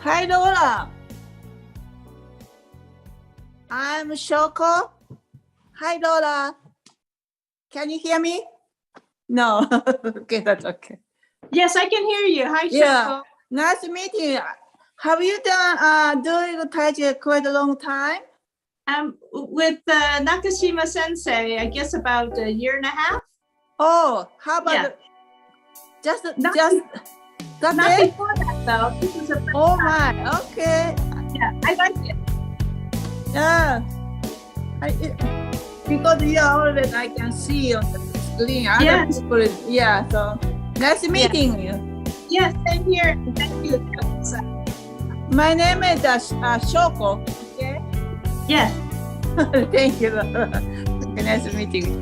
Hi, Laura. I'm Shoko. Hi, Laura. Can you hear me? No. Okay, that's okay. Yes, I can hear you. Hi, Shoko. Yeah. Nice meeting you. Have you done doing Tai Chi quite a long time? With Nakashima Sensei, I guess about a year and a half. Oh, how about Yeah. just Not it? before that though. This is a Oh my, okay. Yeah, I like it. Yeah. Because you are already, I can see on the screen. Other people, yeah. So nice meeting you. Yes, same here. Thank you. My name is Shoko. Okay. Yes. Thank you. Nice meeting you.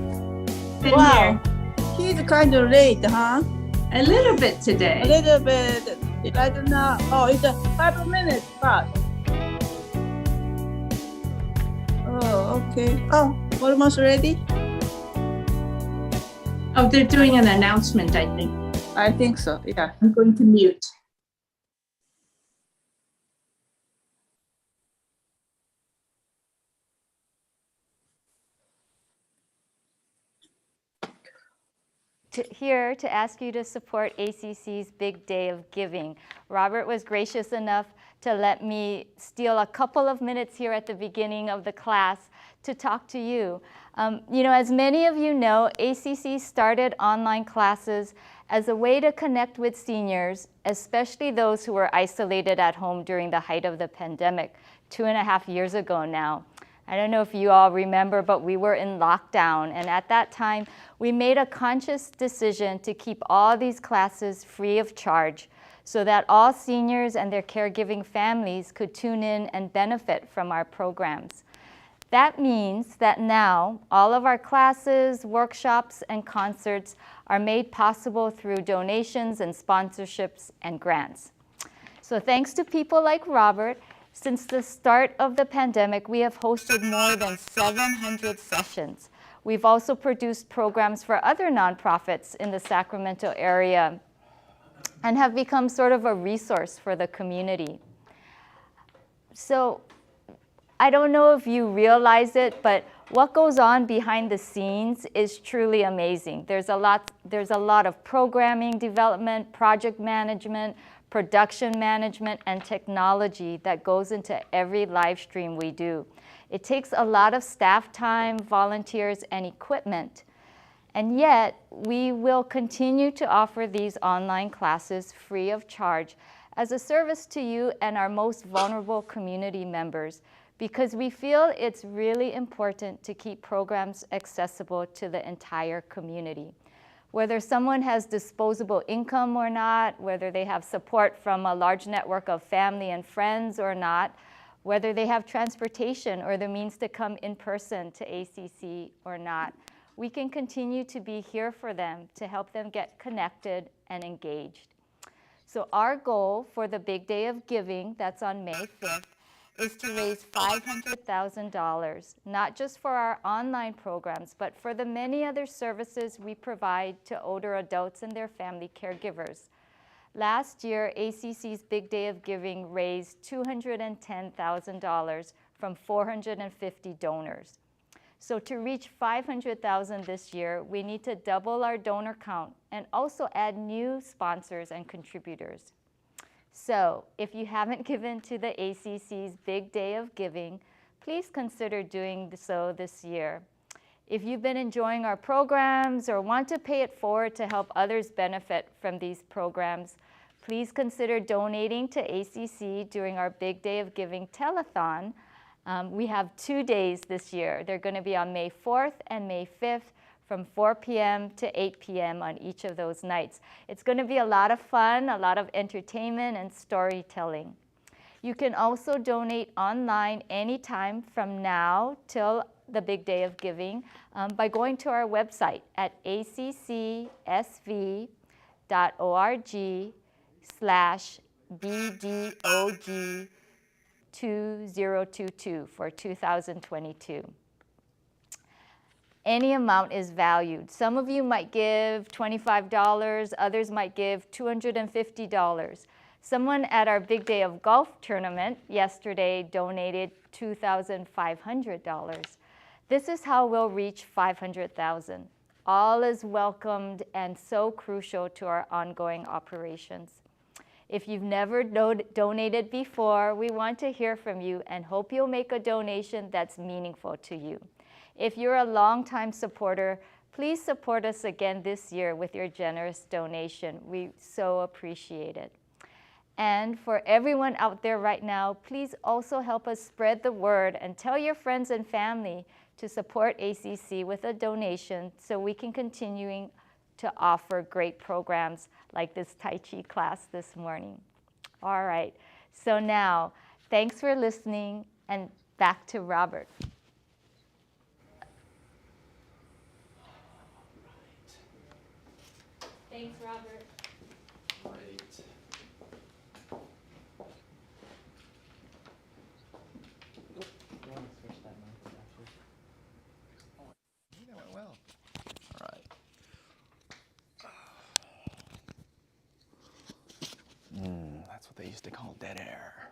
Same Wow. Here. He's kind of late, huh? A little bit today. A little bit. I don't know. Oh, it's 5 minutes past. Oh, okay. Oh, almost ready? Oh, they're doing an announcement, I think. I think so, yeah. I'm going to mute. Here to ask you to support ACC's Big Day of Giving. Robert was gracious enough to let me steal a couple of minutes here at the beginning of the class to talk to you. As many of you know, ACC started online classes as a way to connect with seniors, especially those who were isolated at home during the height of the pandemic 2.5 years ago now. I don't know if you all remember, but we were in lockdown. And at that time, we made a conscious decision to keep all these classes free of charge so that all seniors and their caregiving families could tune in and benefit from our programs. That means that now all of our classes, workshops, and concerts are made possible through donations and sponsorships and grants. So thanks to people like Robert, since the start of the pandemic, we have hosted more than 700 sessions. We've also produced programs for other nonprofits in the Sacramento area and have become sort of a resource for the community. So I don't know if you realize it, but what goes on behind the scenes is truly amazing. There's a lot of programming development, project management, production management, and technology that goes into every live stream we do. It takes a lot of staff time, volunteers, and equipment. And yet, we will continue to offer these online classes free of charge as a service to you and our most vulnerable community members, because we feel it's really important to keep programs accessible to the entire community. Whether someone has disposable income or not, whether they have support from a large network of family and friends or not, whether they have transportation or the means to come in person to ACC or not, we can continue to be here for them to help them get connected and engaged. So our goal for the Big Day of Giving, that's on May 5th, is to raise $500,000, not just for our online programs, but for the many other services we provide to older adults and their family caregivers. Last year, ACC's Big Day of Giving raised $210,000 from 450 donors. So to reach $500,000 this year, we need to double our donor count and also add new sponsors and contributors. So if you haven't given to the ACC's Big Day of Giving, please consider doing so this year. If you've been enjoying our programs or want to pay it forward to help others benefit from these programs, please consider donating to ACC during our Big Day of Giving telethon. We have 2 days this year. They're going to be on May 4th and May 5th from 4 p.m. to 8 p.m. on each of those nights. It's going to be a lot of fun, a lot of entertainment and storytelling. You can also donate online anytime from now till the Big Day of Giving by going to our website at accsv.org/BDOG2022 for 2022. Any amount is valued. Some of you might give $25, others might give $250. Someone at our Big Day of Golf tournament yesterday donated $2,500. This is how we'll reach 500,000. All is welcomed and so crucial to our ongoing operations. If you've never donated before, we want to hear from you and hope you'll make a donation that's meaningful to you. If you're a longtime supporter, please support us again this year with your generous donation. We so appreciate it. And for everyone out there right now, please also help us spread the word and tell your friends and family to support ACC with a donation so we can continue to offer great programs like this Tai Chi class this morning. All right, so now, thanks for listening, and back to Robert. Thanks, Robert. Great. That went well. All right. That's what they used to call dead air.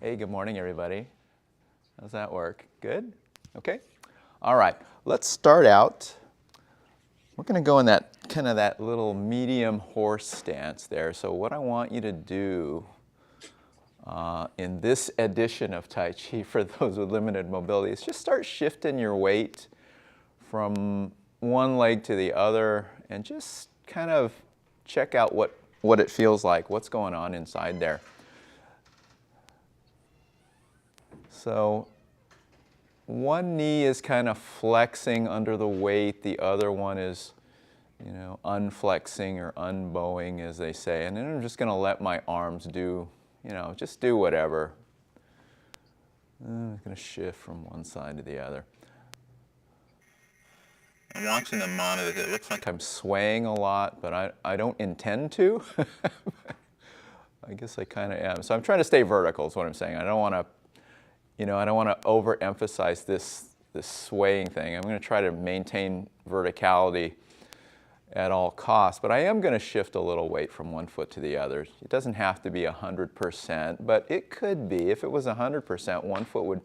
Hey, good morning, everybody. How's that work? Good? Okay. All right. Let's start out. We're going to go in that kind of that little medium horse stance there. So what I want you to do in this edition of Tai Chi for those with limited mobility is just start shifting your weight from one leg to the other and just kind of check out what it feels like, what's going on inside there. So one knee is kind of flexing under the weight, the other one is, unflexing or unbowing, as they say. And then I'm just going to let my arms do, just do whatever. I'm going to shift from one side to the other. I'm watching the monitor. It looks like I'm swaying a lot, but I don't intend to. I guess I kind of am. So I'm trying to stay vertical is what I'm saying. I don't want to I don't want to overemphasize this swaying thing. I'm going to try to maintain verticality at all costs, but I am going to shift a little weight from one foot to the other. It doesn't have to be 100%, but it could be. If it was 100%, one foot would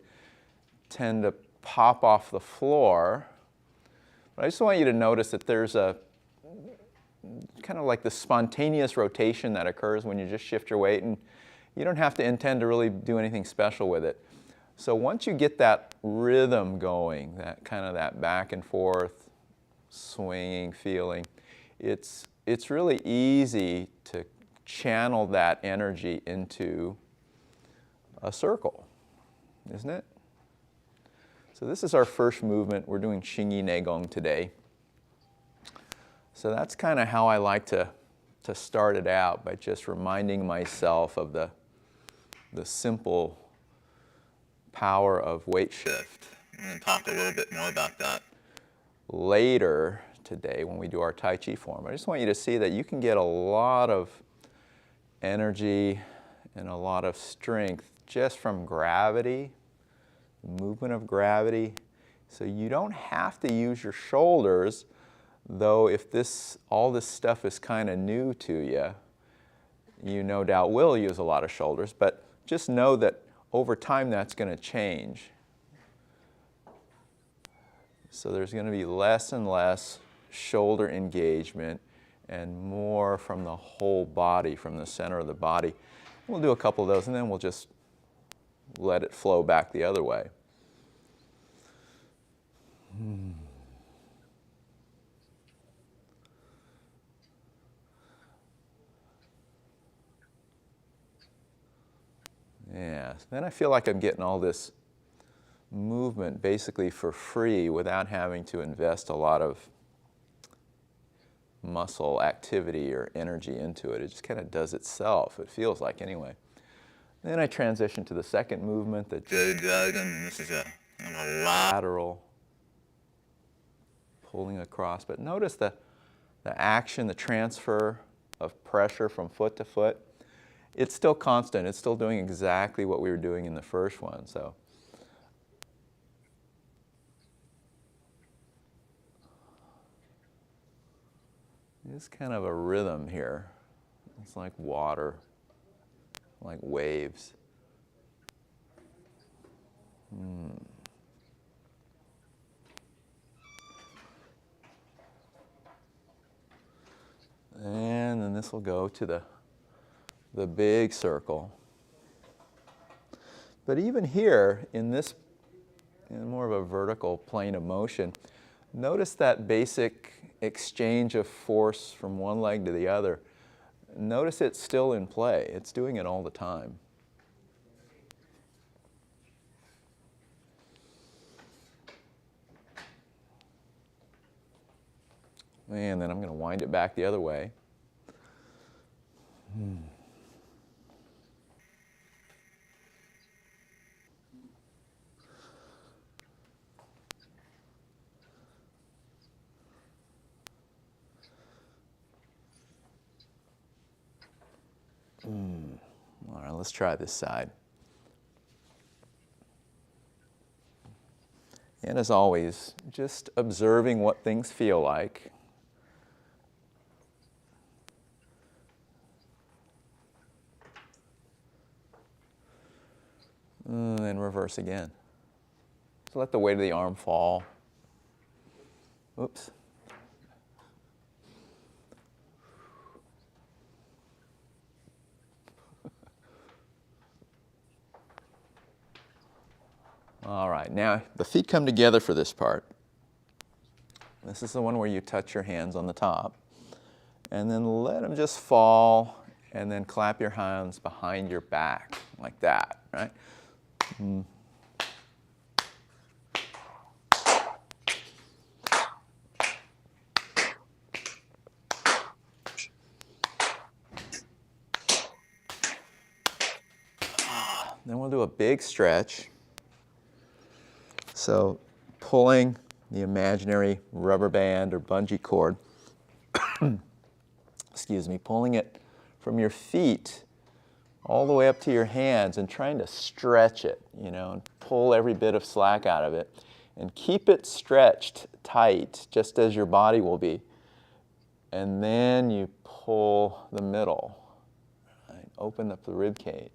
tend to pop off the floor. But I just want you to notice that there's a kind of like the spontaneous rotation that occurs when you just shift your weight, and you don't have to intend to really do anything special with it. So once you get that rhythm going, that kind of that back and forth swinging feeling, it's really easy to channel that energy into a circle, isn't it? So this is our first movement. We're doing Xingyi Negong today. So that's kind of how I like to start it out, by just reminding myself of the simple power of weight shift. I'm going to talk a little bit more about that later today when we do our Tai Chi form. I just want you to see that you can get a lot of energy and a lot of strength just from gravity, the movement of gravity. So you don't have to use your shoulders, though if all this stuff is kind of new to you, you no doubt will use a lot of shoulders, but just know that over time that's going to change. So there's going to be less and less shoulder engagement and more from the whole body, from the center of the body. We'll do a couple of those and then we'll just let it flow back the other way. Yeah, then I feel like I'm getting all this movement basically for free without having to invest a lot of muscle activity or energy into it. It just kind of does itself, it feels like anyway. Then I transition to the second movement, the Dragon. This is a lateral, pulling across. But notice the action, the transfer of pressure from foot to foot. It's still constant. It's still doing exactly what we were doing in the first one. So It's kind of a rhythm here. It's like water, like waves. And then this will go to the big circle. But even here, in this, in more of a vertical plane of motion, notice that basic exchange of force from one leg to the other. Notice it's still in play. It's doing it all the time. And then I'm going to wind it back the other way. All right, let's try this side. And as always, just observing what things feel like. And then reverse again. So let the weight of the arm fall. Oops. All right, now the feet come together for this part. This is the one where you touch your hands on the top. And then let them just fall, and then clap your hands behind your back, like that, right? Then we'll do a big stretch. So pulling the imaginary rubber band or bungee cord, excuse me, pulling it from your feet all the way up to your hands and trying to stretch it, you know, and pull every bit of slack out of it. And keep it stretched tight, just as your body will be. And then you pull the middle, right? Open up the rib cage.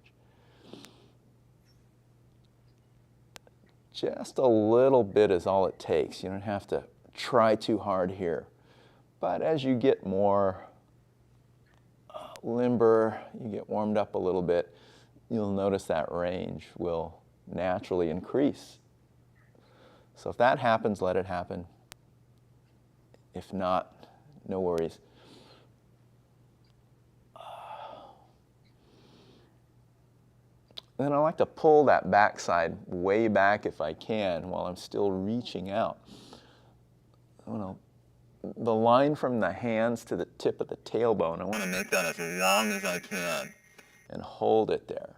Just a little bit is all it takes. You don't have to try too hard here. But as you get more limber, you get warmed up a little bit, you'll notice that range will naturally increase. So if that happens, let it happen. If not, no worries. Then I like to pull that backside way back if I can while I'm still reaching out. The line from the hands to the tip of the tailbone, I want to make that as long as I can and hold it there.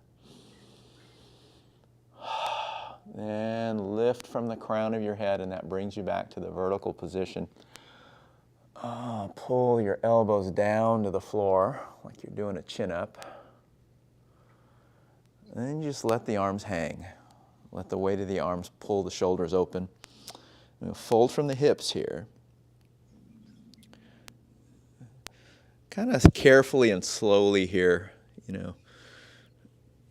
Then lift from the crown of your head, and that brings you back to the vertical position. Pull your elbows down to the floor like you're doing a chin-up. And then you just let the arms hang. Let the weight of the arms pull the shoulders open. Fold from the hips here. Kind of carefully and slowly here, you know,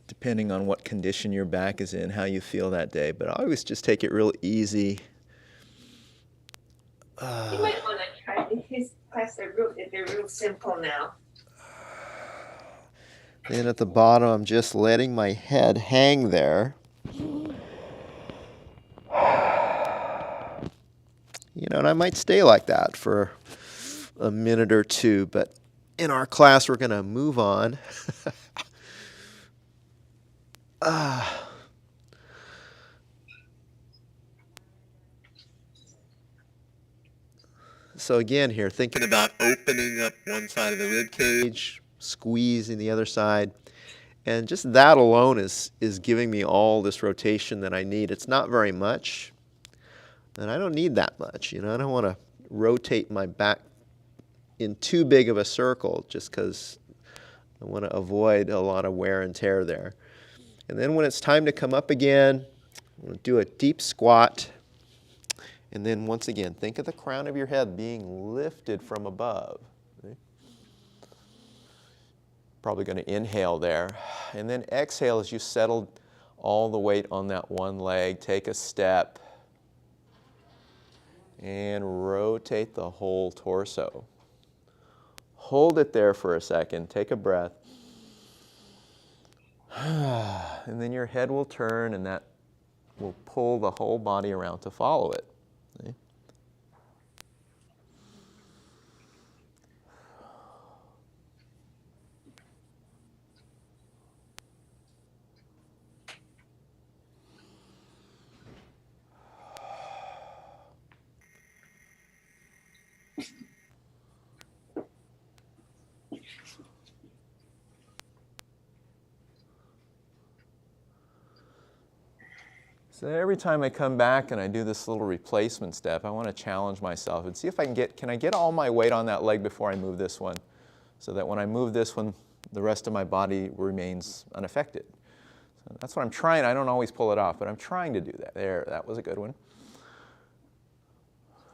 depending on what condition your back is in, how you feel that day. But I always just take it real easy. You might want to try his class. They're real simple now. Then at the bottom, I'm just letting my head hang there. You know, and I might stay like that for a minute or two, but in our class, we're going to move on. So again here, thinking about opening up one side of the rib cage, squeezing the other side, and just that alone is giving me all this rotation that I need. It's not very much, and I don't need that much. You know, I don't want to rotate my back in too big of a circle just because I want to avoid a lot of wear and tear there. And then when it's time to come up again, I'm going to do a deep squat. And then once again, think of the crown of your head being lifted from above. Probably going to inhale there. And then exhale as you settle all the weight on that one leg. Take a step and rotate the whole torso. Hold it there for a second. Take a breath. And then your head will turn, and that will pull the whole body around to follow it. See? So every time I come back and I do this little replacement step, I want to challenge myself and see if I can I get all my weight on that leg before I move this one, so that when I move this one, the rest of my body remains unaffected. So that's what I'm trying. I don't always pull it off, but I'm trying to do that. There, that was a good one.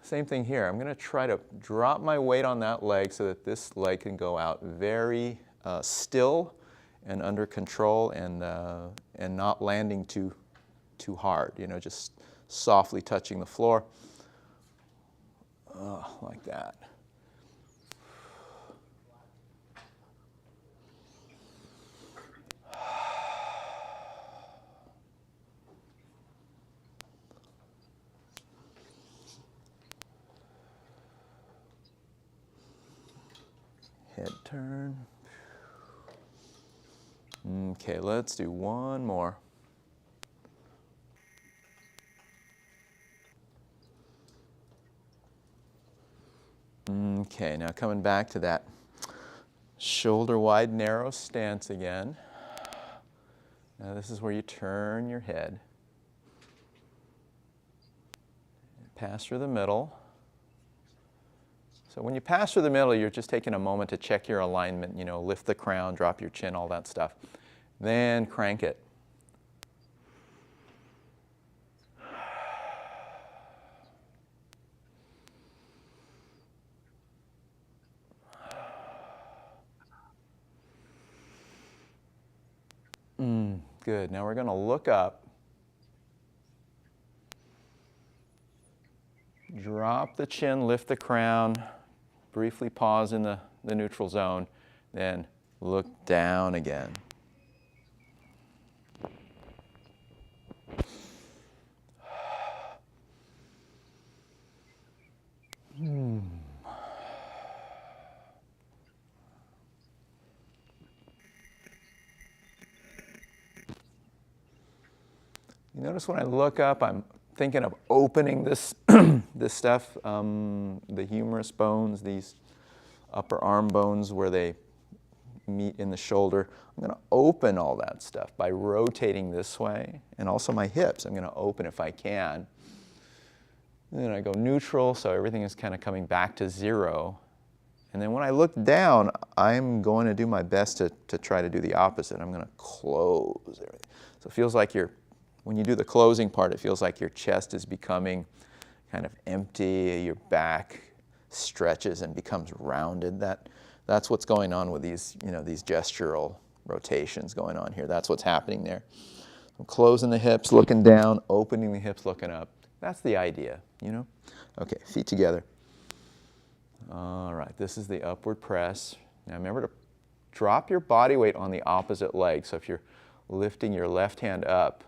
Same thing here. I'm going to try to drop my weight on that leg so that this leg can go out very still and under control, and not landing too hard, just softly touching the floor, like that. Head turn. Okay, let's do one more. Okay, now coming back to that shoulder wide, narrow stance again. Now this is where you turn your head. Pass through the middle. So when you pass through the middle, you're just taking a moment to check your alignment, lift the crown, drop your chin, all that stuff. Then crank it. Good. Now we're going to look up. Drop the chin, lift the crown, briefly pause in the neutral zone, then look down again. You notice when I look up, I'm thinking of opening this, this stuff, the humerus bones, these upper arm bones where they meet in the shoulder. I'm going to open all that stuff by rotating this way, and also my hips. I'm going to open if I can. And then I go neutral, so everything is kind of coming back to zero. And then when I look down, I'm going to do my best to try to do the opposite. I'm going to close everything. So it feels like when you do the closing part, it feels like your chest is becoming kind of empty, your back stretches and becomes rounded. That's what's going on with these, these gestural rotations going on here. That's what's happening there. I'm closing the hips, looking down, opening the hips, looking up. That's the idea, Okay, feet together. All right, this is the upward press. Now remember to drop your body weight on the opposite leg. So if you're lifting your left hand up,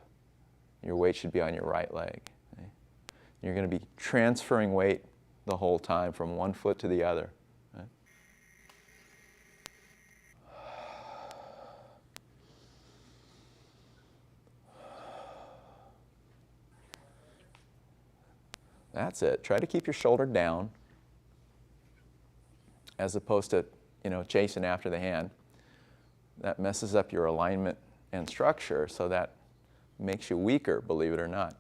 your weight should be on your right leg. Okay? You're going to be transferring weight the whole time from one foot to the other. Okay? That's it. Try to keep your shoulder down as opposed to, chasing after the hand. That messes up your alignment and structure, so that makes you weaker, believe it or not.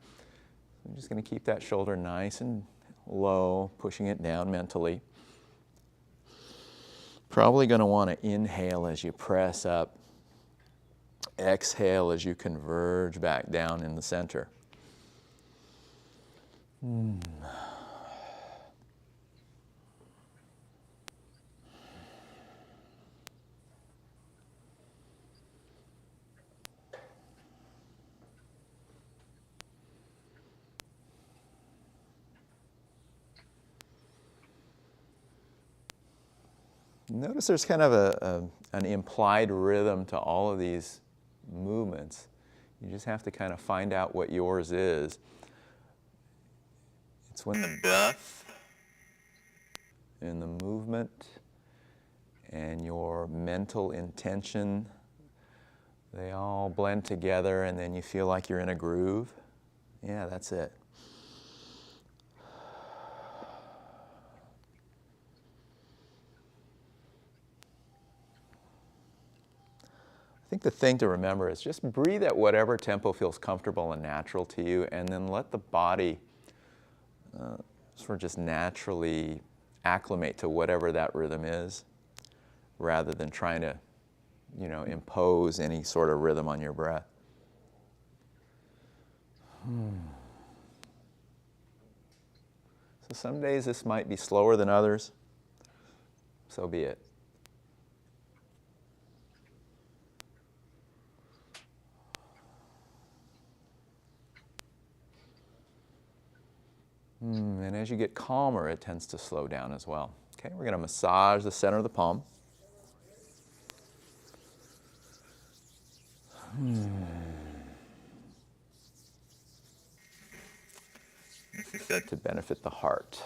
I'm just going to keep that shoulder nice and low, pushing it down mentally. Probably going to want to inhale as you press up. Exhale as you converge back down in the center. Notice there's kind of an implied rhythm to all of these movements. You just have to kind of find out what yours is. It's when the breath and the movement and your mental intention, they all blend together, and then you feel like you're in a groove. Yeah, that's it. I think the thing to remember is just breathe at whatever tempo feels comfortable and natural to you, and then let the body sort of just naturally acclimate to whatever that rhythm is, rather than trying to, impose any sort of rhythm on your breath. So some days this might be slower than others. So be it. And as you get calmer, it tends to slow down as well. Okay, we're going to massage the center of the palm. This is said to benefit the heart.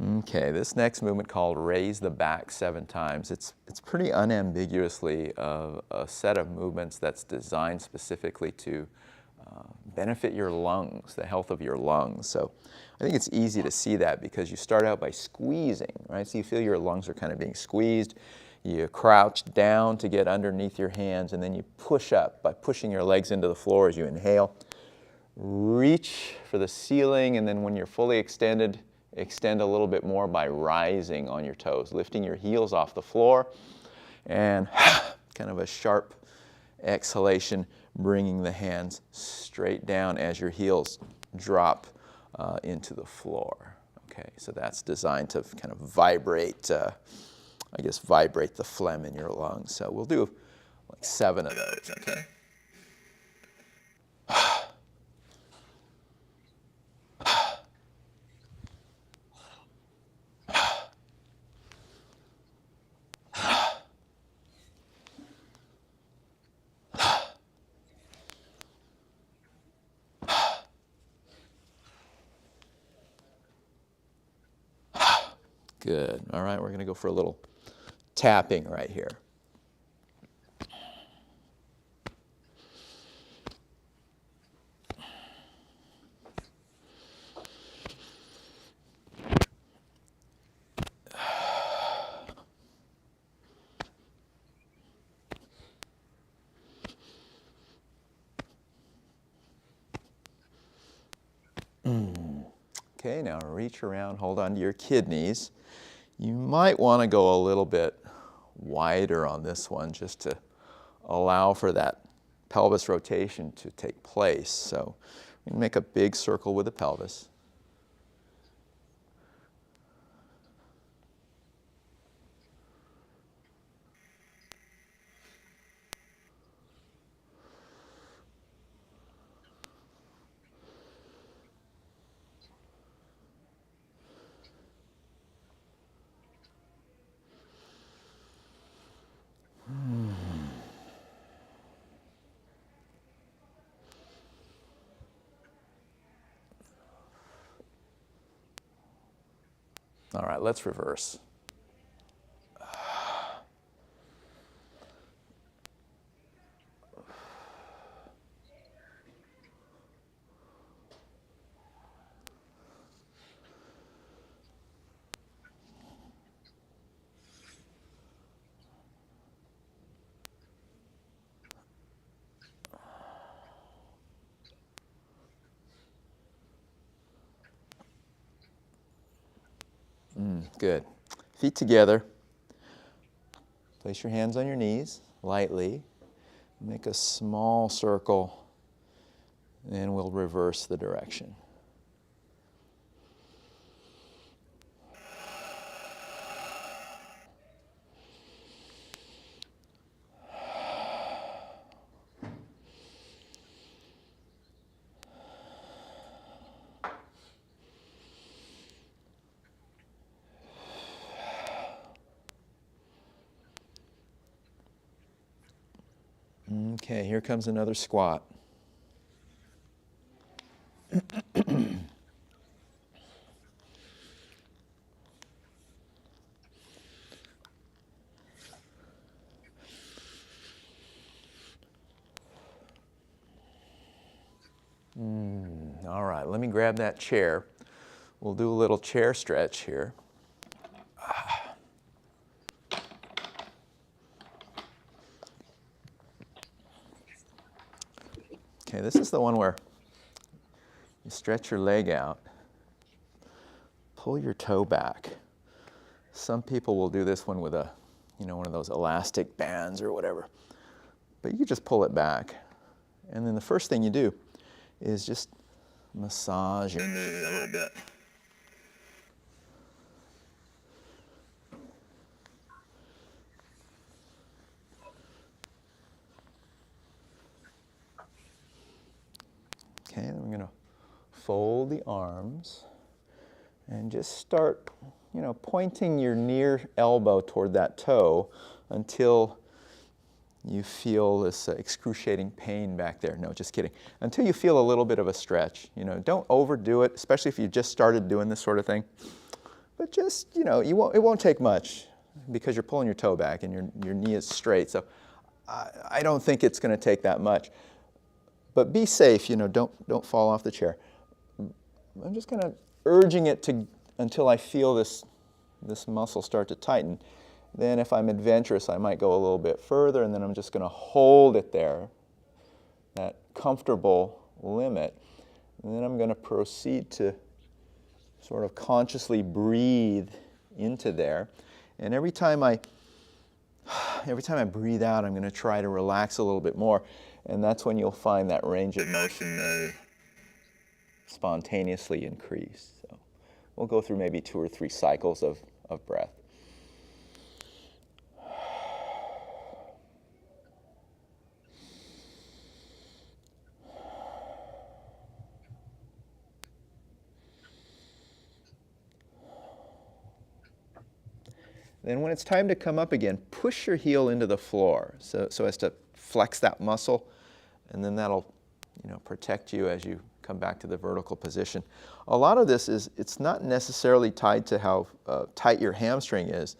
Okay, this next movement called raise the back 7 times. It's pretty unambiguously a set of movements that's designed specifically to benefit your lungs, the health of your lungs. So I think it's easy to see that because you start out by squeezing, right? So you feel your lungs are kind of being squeezed. You crouch down to get underneath your hands, and then you push up by pushing your legs into the floor as you inhale. Reach for the ceiling, and then when you're fully extended, extend a little bit more by rising on your toes, lifting your heels off the floor, and kind of a sharp exhalation, bringing the hands straight down as your heels drop into the floor. Okay, so that's designed to kind of vibrate, vibrate the phlegm in your lungs. So we'll do like 7 of those, okay? Good. All right, we're going to go for a little tapping right here. Okay, now reach around, hold on to your kidneys. You might want to go a little bit wider on this one just to allow for that pelvis rotation to take place. So we can make a big circle with the pelvis. All right, let's reverse. Good. Feet together. Place your hands on your knees lightly. Make a small circle, and we'll reverse the direction. Okay, here comes another squat. All right, let me grab that chair. We'll do a little chair stretch here. Okay, this is the one where you stretch your leg out, pull your toe back. Some people will do this one with a, one of those elastic bands or whatever. But you can just pull it back. And then the first thing you do is just massage your knee a little bit. Okay, then we're going to fold the arms and just start, pointing your near elbow toward that toe until you feel this excruciating pain back there. No, just kidding. Until you feel a little bit of a stretch. Don't overdo it, especially if you just started doing this sort of thing. But just, it won't take much because you're pulling your toe back and your knee is straight. So I don't think it's going to take that much. But be safe, don't fall off the chair. I'm just kind of urging it until I feel this muscle start to tighten. Then if I'm adventurous, I might go a little bit further, and then I'm just going to hold it there, that comfortable limit. And then I'm going to proceed to sort of consciously breathe into there. And every time I breathe out, I'm going to try to relax a little bit more. And that's when you'll find that range of motion may spontaneously increase. So we'll go through maybe 2 or 3 cycles of breath. Then when it's time to come up again, push your heel into the floor so as to flex that muscle, and then that'll protect you as you come back to the vertical position. A lot of this it's not necessarily tied to how tight your hamstring is,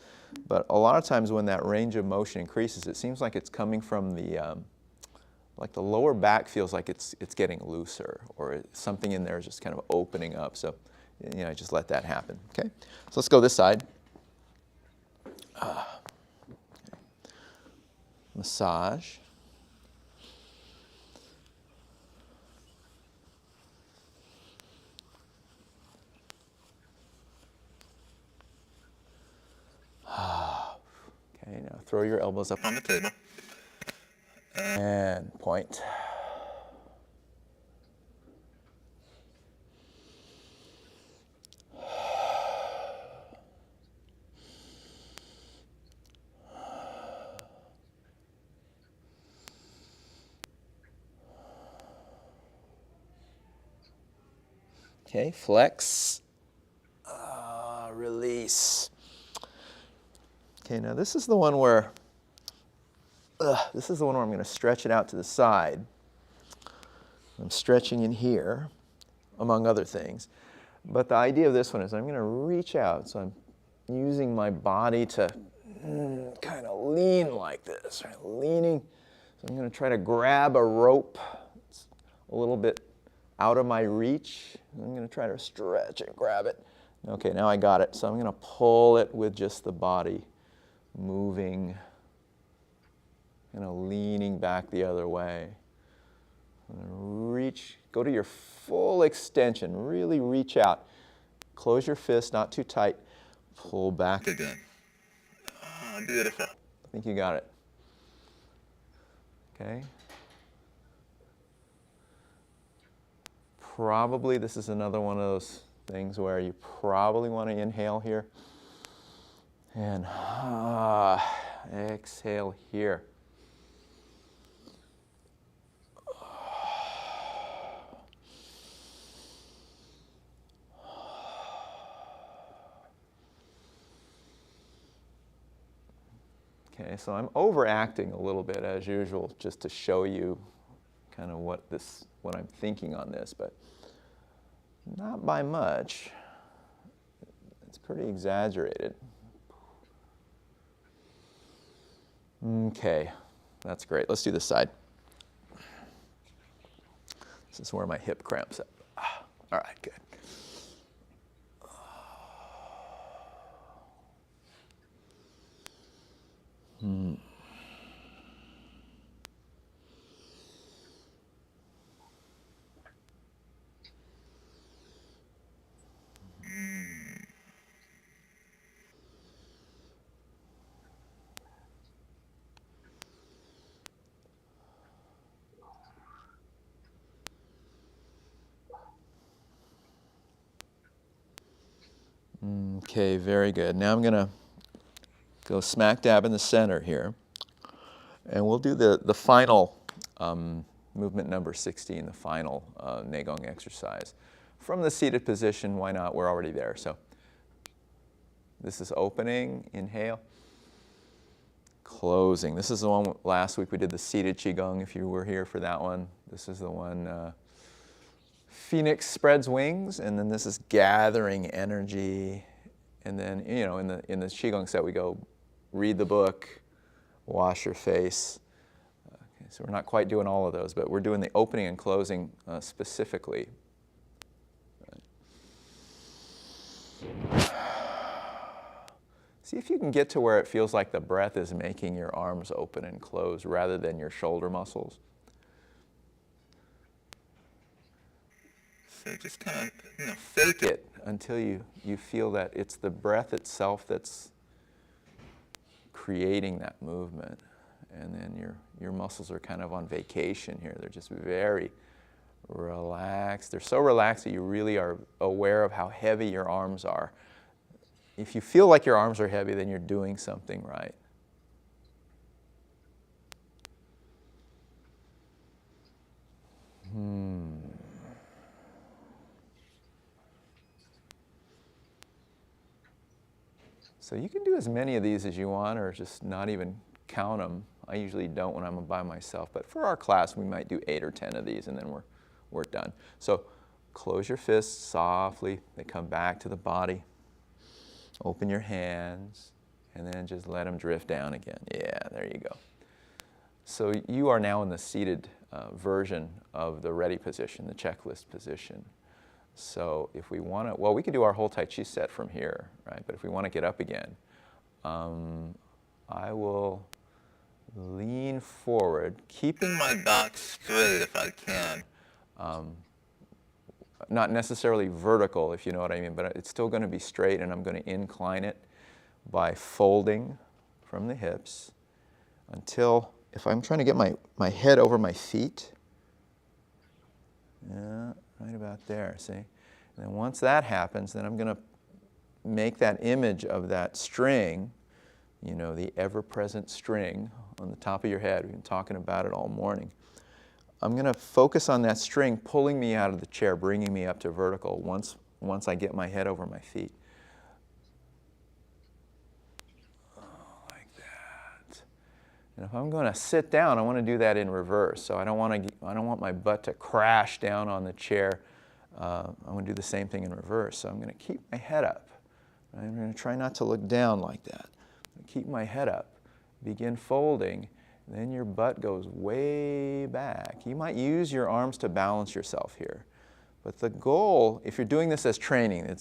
but a lot of times when that range of motion increases, it seems like it's coming from the lower back feels like it's getting looser, or something in there is just kind of opening up. So just let that happen. Okay, so let's go this side. Massage. Okay, now throw your elbows up on the table. And point. Okay, flex, release. Okay, now this is the one where I'm going to stretch it out to the side. I'm stretching in here, among other things. But the idea of this one is I'm going to reach out, so I'm using my body to kind of lean like this, right? Leaning. So I'm going to try to grab a rope. It's a little bit out of my reach. I'm going to try to stretch and grab it. Okay, now I got it. So I'm going to pull it with just the body moving, leaning back the other way. Reach, go to your full extension. Really reach out. Close your fist, not too tight. Pull back again. Oh, beautiful. I think you got it. Okay. Probably this is another one of those things where you probably want to inhale here and exhale here. Okay, so I'm overacting a little bit as usual, just to show you kind of what I'm thinking on this, but not by much. It's pretty exaggerated. Okay, that's great. Let's do this side. This is where my hip cramps up. All right, good. Okay, very good. Now I'm going to go smack dab in the center here. And we'll do the final movement number 16, the final Negong exercise. From the seated position, why not? We're already there. So this is opening, inhale. Closing. This is the one last week we did the seated Qigong, if you were here for that one. This is the one, Phoenix spreads wings, and then this is gathering energy. And then, you know, in the Qigong set we go read the book, wash your face. Okay, so we're not quite doing all of those, but we're doing the opening and closing specifically. See if you can get to where it feels like the breath is making your arms open and close rather than your shoulder muscles. So just kind of, fake it until you feel that it's the breath itself that's creating that movement. And then your muscles are kind of on vacation here. They're just very relaxed. They're so relaxed that you really are aware of how heavy your arms are. If you feel like your arms are heavy, then you're doing something right. So you can do as many of these as you want, or just not even count them. I usually don't when I'm by myself, but for our class we might do 8 or 10 of these and then we're done. So close your fists softly, they come back to the body. Open your hands, and then just let them drift down again. Yeah, there you go. So you are now in the seated version of the ready position, the checklist position. So if we want to, well, we could do our whole Tai Chi set from here, right? But if we want to get up again, I will lean forward, keeping my back straight if I can. Not necessarily vertical, if you know what I mean, but it's still going to be straight, and I'm going to incline it by folding from the hips until, if I'm trying to get my head over my feet, yeah, right about there, see? And then once that happens, then I'm going to make that image of that string, you know, the ever-present string on the top of your head. We've been talking about it all morning. I'm going to focus on that string pulling me out of the chair, bringing me up to vertical once I get my head over my feet. Like that. And if I'm going to sit down, I want to do that in reverse. So I don't want my butt to crash down on the chair. I'm going to do the same thing in reverse. So I'm going to keep my head up. I'm going to try not to look down like that. I'm going to keep my head up. Begin folding. Then your butt goes way back. You might use your arms to balance yourself here. But the goal, if you're doing this as training,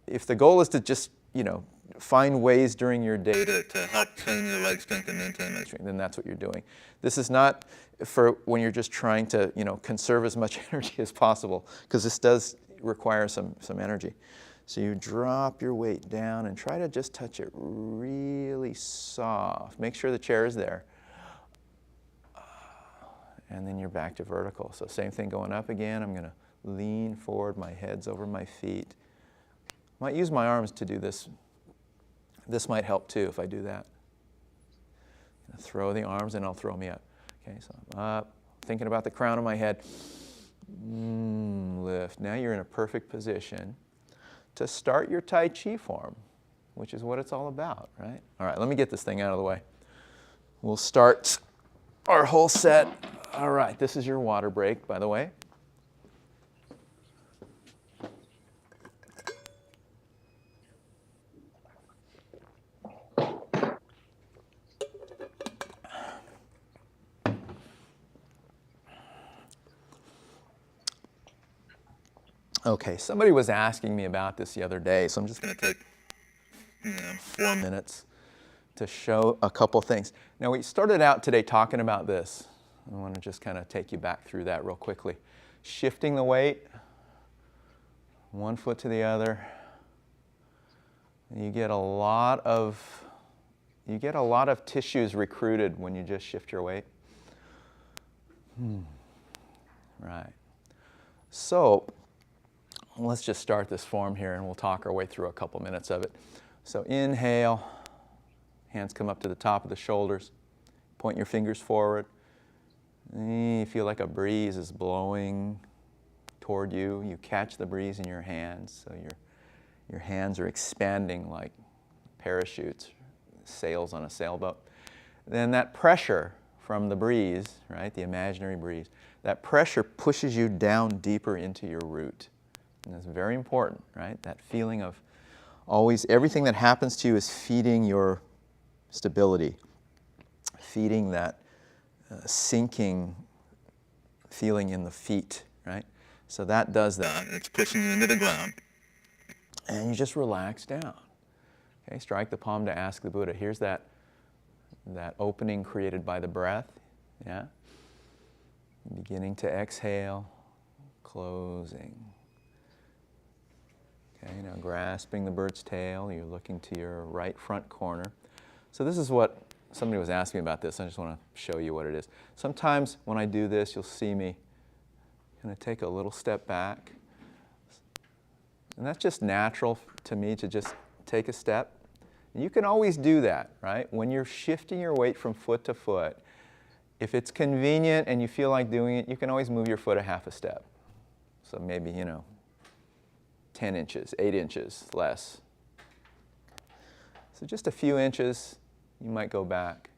if the goal is to just, you know, find ways during your day to help train your leg strength and maintain leg strength, then that's what you're doing. This is not for when you're just trying to, you know, conserve as much energy as possible, because this does require some energy. So you drop your weight down and try to just touch it really soft. Make sure the chair is there. And then you're back to vertical. So same thing going up again. I'm going to lean forward, my head's over my feet. Might use my arms to do this. This might help too if I do that. Throw the arms and I'll throw me up. Okay, so I'm up, thinking about the crown of my head. Lift. Now you're in a perfect position to start your Tai Chi form. which is what it's all about, right? All right, let me get this thing out of the way. We'll start our whole set. All right, this is your water break, by the way. Okay, somebody was asking me about this the other day, so I'm just going to take 4 minutes to show a couple things. Now, we started out today talking about this. I want to just kind of take you back through that real quickly. Shifting the weight, one foot to the other. You get a lot of tissues recruited when you just shift your weight. Right. So let's just start this form here and we'll talk our way through a couple minutes of it. So inhale, hands come up to the top of the shoulders, point your fingers forward. You feel like a breeze is blowing toward you. You catch the breeze in your hands, so your hands are expanding like parachutes, sails on a sailboat. Then that pressure from the breeze, right, the imaginary breeze, that pressure pushes you down deeper into your root. And that's very important, right? That feeling of always, everything that happens to you is feeding your stability, feeding that sinking feeling in the feet, right? So that does that. It's pushing you into the ground. And you just relax down. Okay, strike the palm to ask the Buddha. Here's that opening created by the breath, yeah? Beginning to exhale, closing. Okay, now grasping the bird's tail, you're looking to your right front corner. So this is what, somebody was asking me about this, I just want to show you what it is. Sometimes when I do this, you'll see me kind of take a little step back. And that's just natural to me to just take a step. And you can always do that, right? When you're shifting your weight from foot to foot, if it's convenient and you feel like doing it, you can always move your foot a half a step. So maybe, 10 inches, 8 inches less. So just a few inches, you might go back.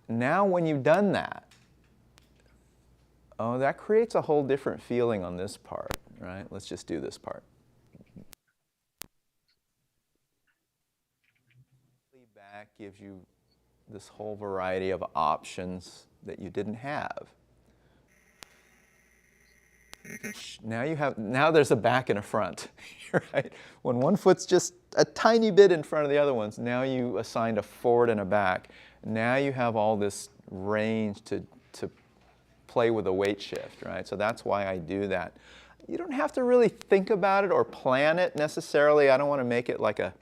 Now when you've done that, that creates a whole different feeling on this part, right? Let's just do this part. Back gives you this whole variety of options that you didn't have. Now there's a back and a front, right? When one foot's just a tiny bit in front of the other ones, now you assigned a forward and a back. Now you have all this range to play with a weight shift, right? So that's why I do that. You don't have to really think about it or plan it necessarily. I don't want to make it like a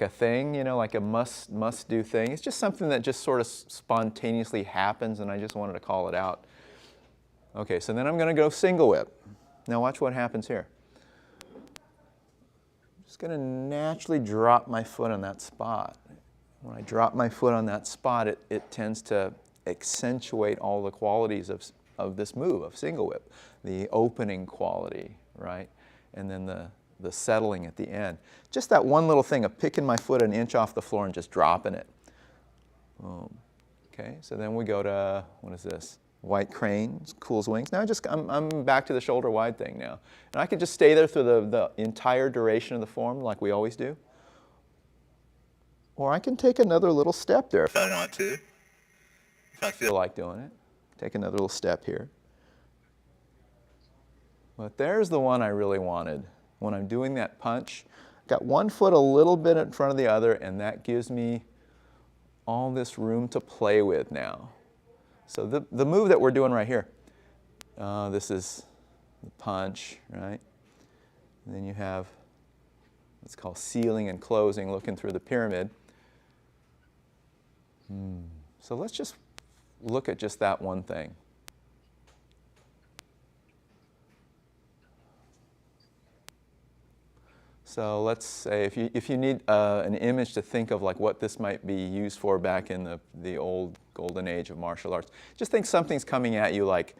thing, like a must do thing. It's just something that just sort of spontaneously happens, and I just wanted to call it out. Okay, so then I'm going to go single whip. Now watch what happens here. I'm just going to naturally drop my foot on that spot. When I drop my foot on that spot, it tends to accentuate all the qualities of this move, of single whip. The opening quality, right? And then the settling at the end. Just that one little thing of picking my foot an inch off the floor and just dropping it. Boom. Okay, so then we go to, what is this? White crane, cool's wings. Now I'm back to the shoulder wide thing now. And I can just stay there through the entire duration of the form like we always do. Or I can take another little step there if I want to. If I feel like doing it. Take another little step here. But there's the one I really wanted. When I'm doing that punch, got one foot a little bit in front of the other, and that gives me all this room to play with now. So the move that we're doing right here, this is the punch, right? And then you have what's called sealing and closing, looking through the pyramid. So let's just look at just that one thing. So let's say if you need an image to think of like what this might be used for back in the old golden age of martial arts, just think something's coming at you like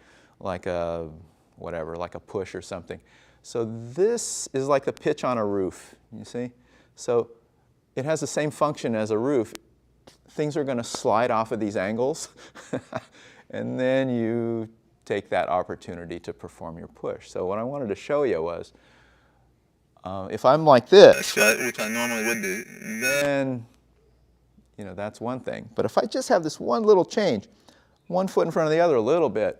a whatever, like a push or something. So this is like the pitch on a roof, you see? So it has the same function as a roof. Things are going to slide off of these angles, and then you take that opportunity to perform your push. So what I wanted to show you was, if I'm like this, which I normally would do, then that's one thing. But if I just have this one little change, one foot in front of the other a little bit,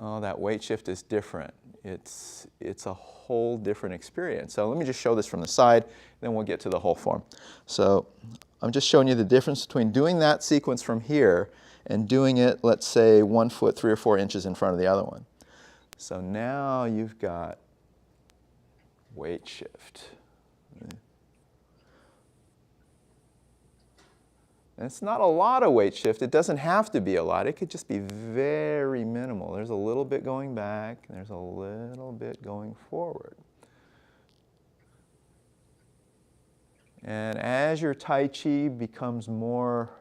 oh, that weight shift is different. It's a whole different experience. So let me just show this from the side, then we'll get to the whole form. So I'm just showing you the difference between doing that sequence from here and doing it, let's say, 1 foot 3 or 4 inches in front of the other one. So now you've got weight shift. And it's not a lot of weight shift. It doesn't have to be a lot. It could just be very minimal. There's a little bit going back, and there's a little bit going forward. And as your Tai Chi becomes more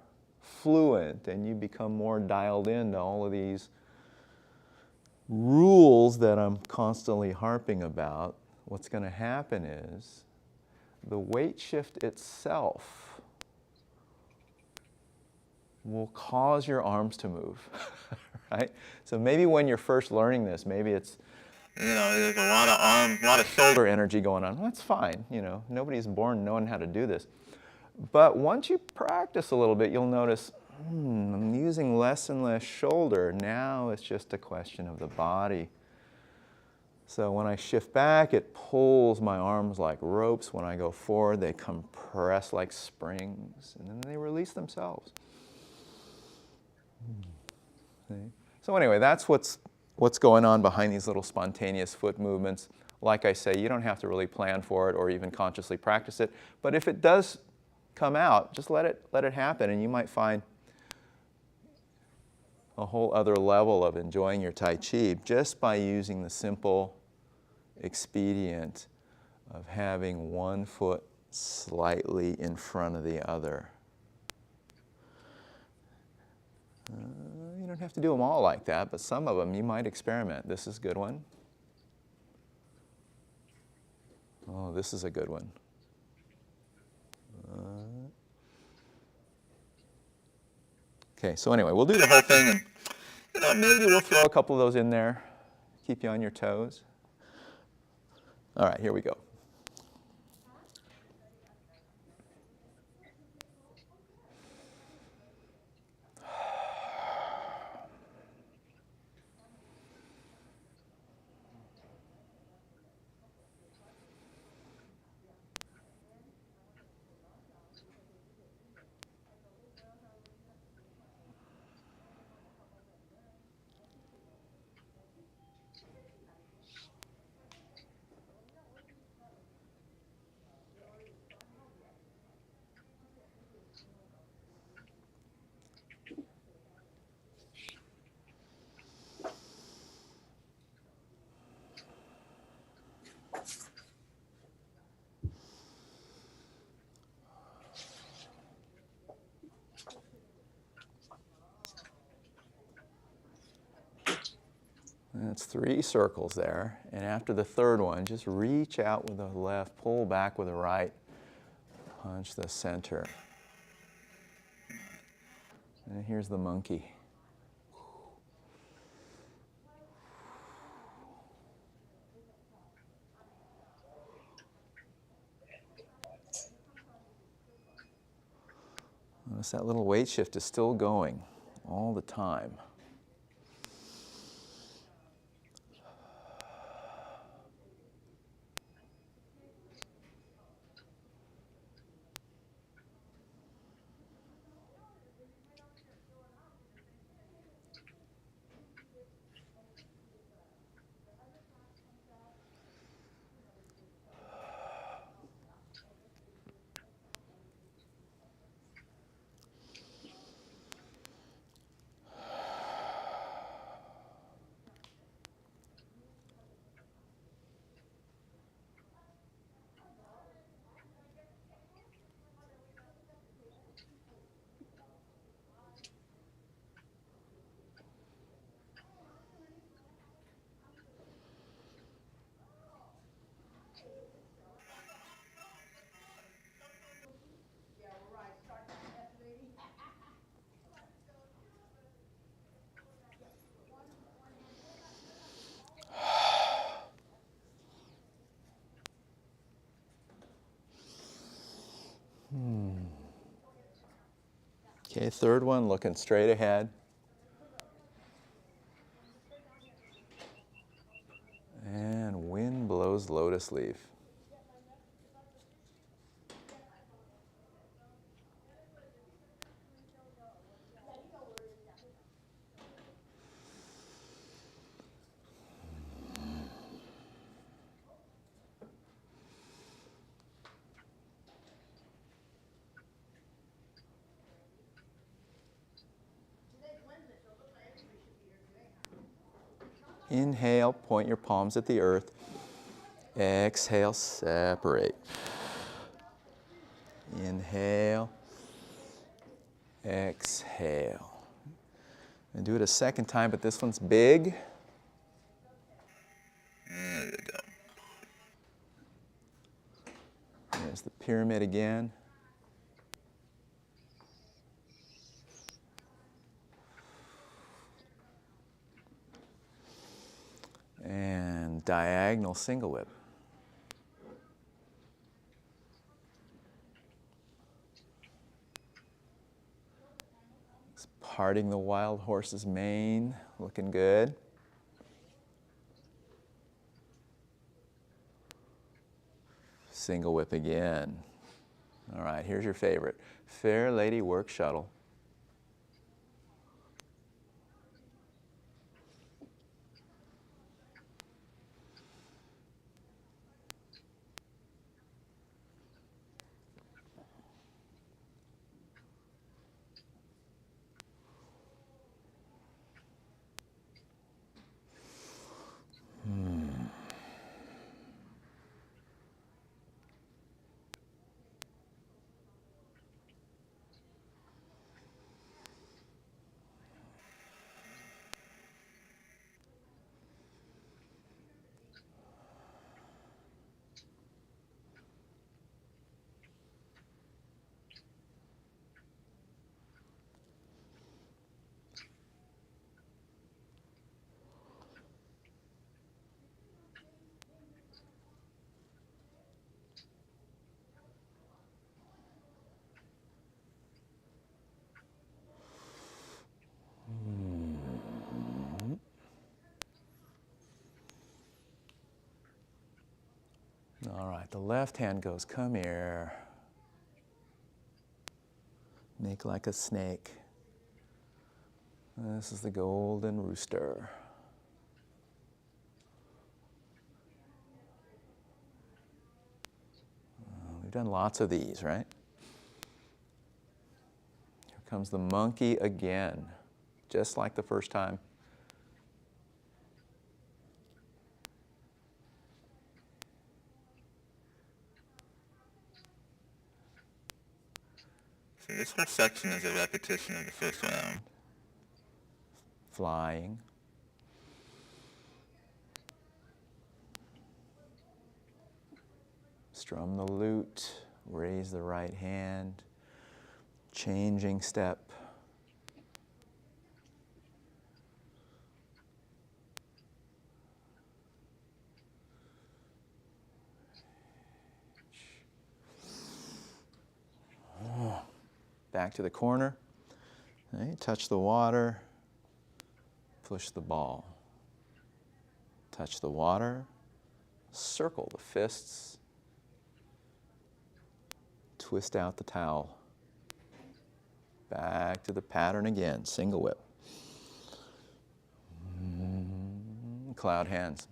fluent and you become more dialed into all of these rules that I'm constantly harping about, what's going to happen is the weight shift itself will cause your arms to move, right? So maybe when you're first learning this, maybe it's, there's a lot of arm, a lot of shoulder energy going on. Well, that's fine, nobody's born knowing how to do this. But once you practice a little bit, you'll notice, I'm using less and less shoulder. Now it's just a question of the body. So when I shift back, it pulls my arms like ropes. When I go forward, they compress like springs, and then they release themselves. So anyway, that's what's going on behind these little spontaneous foot movements. Like I say, you don't have to really plan for it or even consciously practice it. But if it does come out, just let it happen, and you might find a whole other level of enjoying your Tai Chi just by using the simple expedient of having one foot slightly in front of the other. You don't have to do them all like that, but some of them you might experiment. This is a good one. Oh, this is a good one. Okay, so anyway, we'll do the whole thing, and maybe we'll throw a couple of those in there, keep you on your toes. All right, here we go. That's 3 circles there, and after the third one, just reach out with the left, pull back with the right, punch the center. And here's the monkey. Notice that little weight shift is still going all the time. Okay, third one, looking straight ahead. And wind blows lotus leaf. Inhale, point your palms at the earth. Exhale, separate. Inhale, exhale. And do it a second time, but this one's big. There you go. There's the pyramid again. And diagonal single whip. It's parting the wild horse's mane, looking good. Single whip again. All right, here's your favorite. Fair lady work shuttle. All right, the left hand goes, come here. Make like a snake. This is the golden rooster. We've done lots of these, right? Here comes the monkey again, just like the first time. So this whole section is a repetition of the first round. Flying. Strum the lute, raise the right hand, changing step. Back to the corner. Okay, touch the water, push the ball. Touch the water, circle the fists, twist out the towel. Back to the pattern again, single whip. Cloud hands.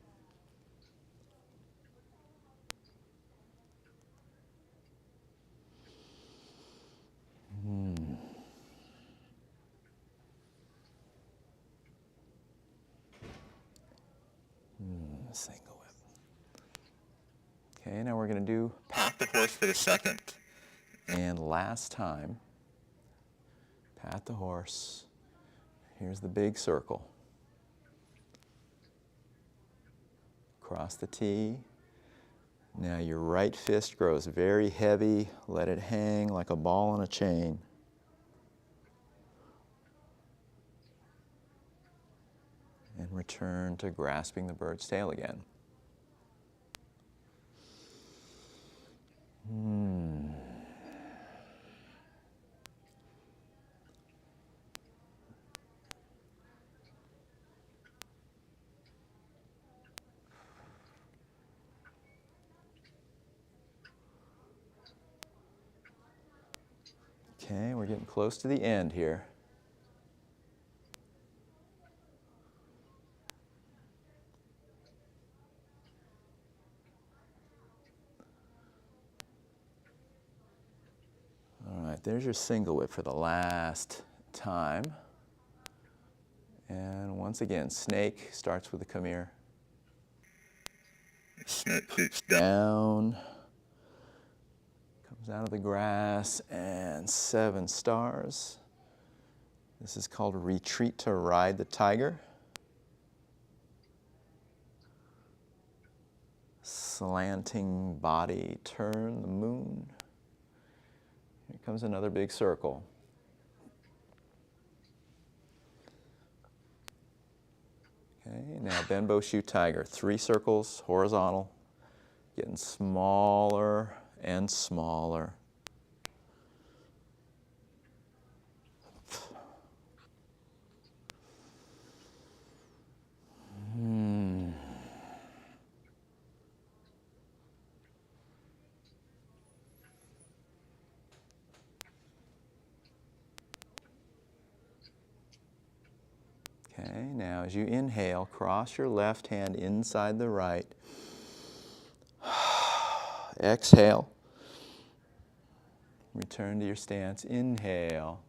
Single whip. Okay, now we're going to do Pat the horse for the second. and last time. Pat the horse. Here's the big circle. Cross the T. Now your right fist grows very heavy. Let it hang like a ball on a chain. And return to grasping the bird's tail again. Okay, we're getting close to the end here. All right, there's your single whip for the last time. And once again, snake starts with the come here. Snake sits down, comes out of the grass, and 7 stars. This is called retreat to ride the tiger. Slanting body, turn the moon. Here comes another big circle. Okay, now Benbow Shoe Tiger. 3 circles, horizontal, getting smaller and smaller. Okay, now as you inhale, cross your left hand inside the right. Exhale. Return to your stance. Inhale.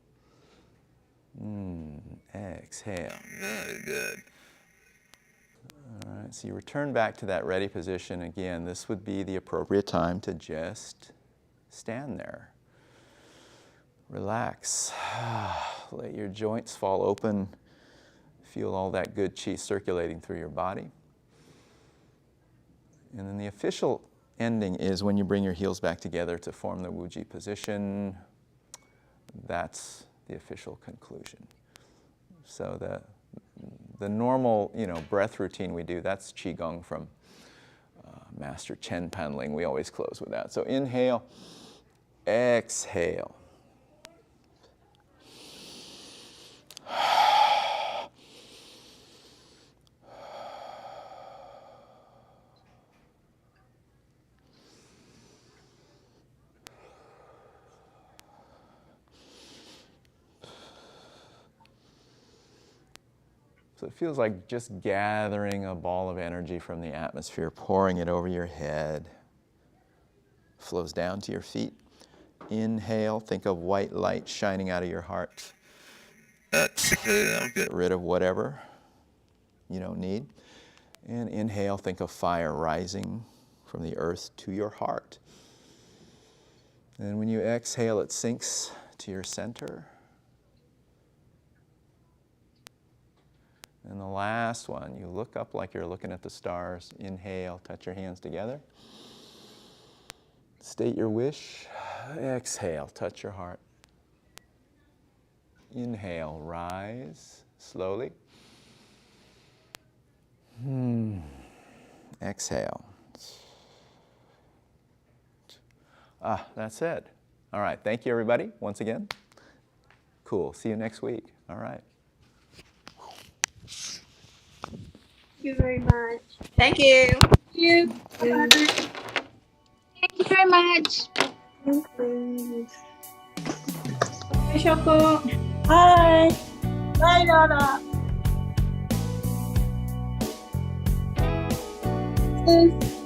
Exhale. Very good. All right, so you return back to that ready position. Again, this would be the appropriate time to just stand there. Relax. Let your joints fall open. Feel all that good qi circulating through your body. And then the official ending is when you bring your heels back together to form the Wuji position. That's the official conclusion. So the normal, breath routine we do, that's Qigong from Master Chen Panling. We always close with that. So inhale, exhale. So it feels like just gathering a ball of energy from the atmosphere, pouring it over your head. Flows down to your feet. Inhale, think of white light shining out of your heart. Exhale, get rid of whatever you don't need. And inhale, think of fire rising from the earth to your heart. And when you exhale, it sinks to your center. And the last one, you look up like you're looking at the stars. Inhale, touch your hands together. State your wish. Exhale, touch your heart. Inhale, rise slowly. Exhale. That's it. All right, thank you everybody, once again. Cool, see you next week. All right. Thank you very much. Thank you. Thank you. Bye-bye. Thank you very much. Thank you. Bye, Shoko. Bye. Bye, Laura. Yes.